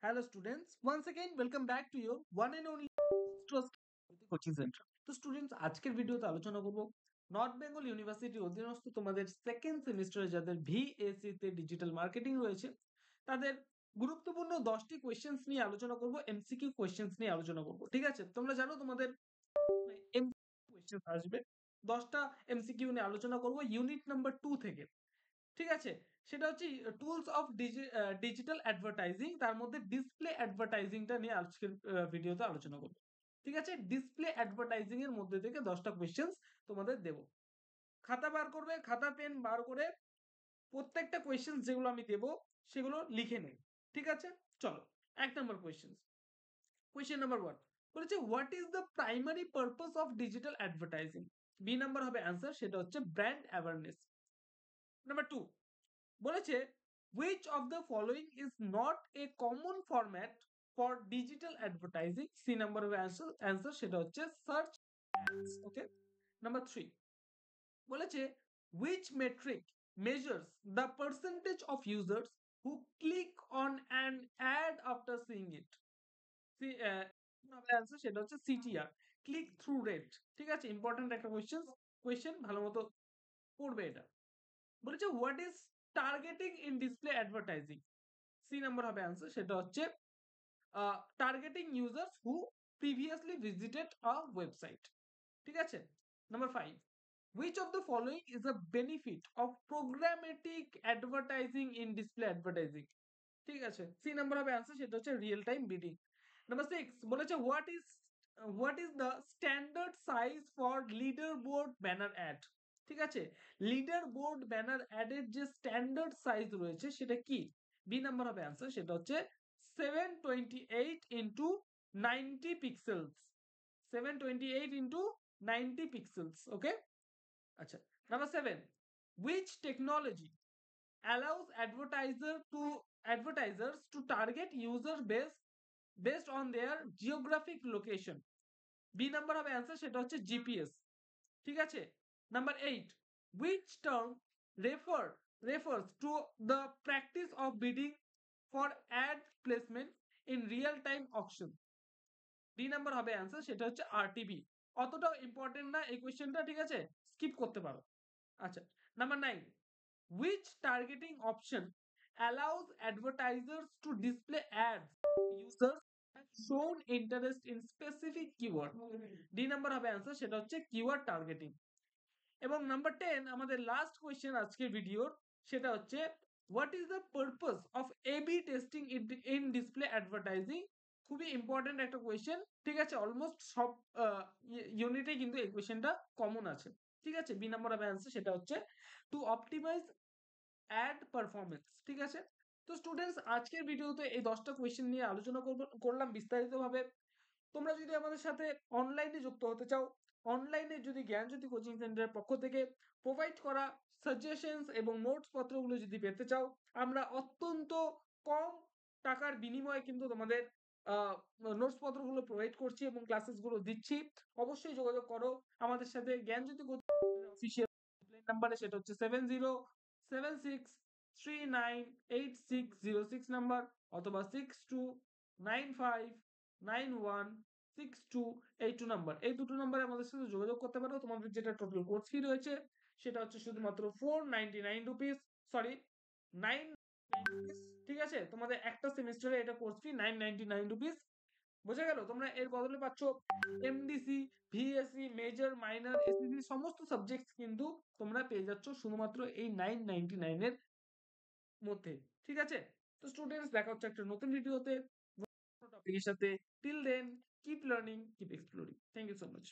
Hello students, once again welcome back to your one and only Trust coaching centre. তো students আজকের ভিডিওতে আলোচনা করব নর্থ বেঙ্গল ইউনিভার্সিটি অধীনস্থ তোমাদের সেকেন্ড সেমিস্টারে যাদের ভিএসসি তে ডিজিটাল মার্কেটিং রয়েছে তাদের গুরুত্বপূর্ণ 10টি কোশ্চেন্স নিয়ে আলোচনা করব, এমসিকিউ কোশ্চেন্স নিয়ে আলোচনা করব। ঠিক আছে, তোমরা জানো তোমাদের এমসিকিউ কোশ্চেন্স আসবে 10টা এমসিকিউ নিয়ে আলোচনা করব ইউনিট নাম্বার 2 থেকে। ঠিক আছে, সেটা হচ্ছে টুলস অফ ডিজিটাল অ্যাডভার্টাইজিং, তার মধ্যে ডিসপ্লে অ্যাডভার্টাইজিংটা নিয়ে আজকের ভিডিওতে আলোচনা করব। ঠিক আছে, ডিসপ্লে অ্যাডভার্টাইজিং এর মধ্যে থেকে 10টা কোশ্চেন্স তোমাদের দেব। খাতা বার করবে, খাতা পেন বার করে প্রত্যেকটা কোশ্চেন্স যেগুলো আমি দেব সেগুলো লিখে নেই। ঠিক আছে, চলো 1 নম্বর কোশ্চেন। কোশ্চেন নাম্বার 1 বলেছে what is the primary purpose of digital advertising. B number হবে অ্যান্সার, সেটা হচ্ছে ব্র্যান্ড অ্যাওয়ারনেস। নাম্বার 2 বলেছে which of the following is not a common format for digital advertising। C number হবে answer, সেটা হচ্ছে search ads. ওকে, number 3 বলেছে which metric measures the percentage of users who click on an ad after seeing it। C হবে answer, সেটা হচ্ছে CTR, click through rate. ঠিক আছে, important একটা কোয়েশ্চেন, ভালো মতো পড়বে এটা। বলেছে what is targeting in display advertising. C number হবে অ্যান্সার, সেটা হচ্ছে targeting users who previously visited a website. ঠিক আছে, number 5 which of the following is a benefit of programmatic advertising in display advertising। ঠিক আছে, সি নাম্বার হবে answer, সেটা হচ্ছে রিয়েল টাইম বিডিং। নাম্বার 6 বলেছে what is the standard size for leader board banner add. ঠিক আছে, leader board banner অ্যাডের যে স্ট্যান্ডার্ড সাইজ রয়েছে সেটা কি। বি নাম্বার হবে অ্যান্সার, সেটা হচ্ছে 728 into 90 pixels. 728 into 90 pixels. Okay, আচ্ছা, number 7 which technology allows advertisers to target users based on their geographic location। B number হবে অ্যান্সার, সেটা হচ্ছে জিপিএস। ঠিক আছে, number 8 which term refers to the practice of bidding for ad placement in real time auction। D number হবে answer, সেটা হচ্ছে RTB. অতটাও important না এই কোশ্চেনটা, ঠিক আছে, স্কিপ করতে পারো। আচ্ছা, number 9 which targeting option allows advertisers to display ads users have shown interest in specific keyword। D number হবে অ্যান্সার, সেটা হচ্ছে কিওয়ার্ড টার্গেটিং। এবং নাম্বার 10 আমাদের লাস্ট কোয়েশ্চেন আজকের ভিডিওর, সেটা হচ্ছে what is the purpose of AB testing in display advertising. খুবই ইম্পর্টেন্ট একটা কোয়েশ্চেন। ঠিক আছে, অলমোস্ট সব ইউনিটে কিন্তু এই কোয়েশ্চেনটা কমন আছে। ঠিক আছে, বি নাম্বার হবে অ্যান্সার, সেটা হচ্ছে টু অপটিমাইজ অ্যাড পারফরমেন্স। ঠিক আছে, তো স্টুডেন্টস আজকের ভিডিওতে এই 10টা কোয়েশ্চেন নিয়ে আলোচনা করলাম বিস্তারিতভাবে। তোমরা যদি আমাদের সাথে অনলাইনে যুক্ত হতে চাও, অনলাইনে যদি জ্ঞানজ্যোতি কোচিং সেন্টারের পক্ষ থেকে প্রোভাইড করা সাজেশনস এবং নোটস পত্রগুলো যদি পেতে চাও, আমরা অত্যন্ত কম টাকার বিনিময়ে কিন্তু তোমাদের নোটস পত্রগুলো প্রোভাইড করছি এবং ক্লাসেসগুলো দিচ্ছি। অবশ্যই যোগাযোগ করো আমাদের সাথে জ্ঞানজ্যোতি কোচিং অফিসিয়াল নাম্বারে, সেটা হচ্ছে 7076398606 নাম্বার, অথবা 6295916282 নাম্বার। এই দুটো নাম্বারে আমাদের সাথে যোগাযোগ করতে পারো। তোমাদের যেটা টোটাল কোর্স ফি রয়েছে সেটা হচ্ছে শুধুমাত্র 499 রুপিস, সরি 9 রুপিস। ঠিক আছে, তোমাদের একটা সেমিস্টারে এটা কোর্স ফি 999 রুপিস। বোঝা গেল? তোমরা এর বদলে পাচ্ছ MDC, VSC, major, minor, SSC সমস্ত সাবজেক্ট কিন্তু তোমরা পেয়ে যাচ্ছ শুধুমাত্র এই 999 এর মধ্যে। ঠিক আছে, তো স্টুডেন্টস দেখা হচ্ছে একটা নতুন ভিডিওতে টপিকের সাথে। Till then keep learning, keep exploring. Thank you so much.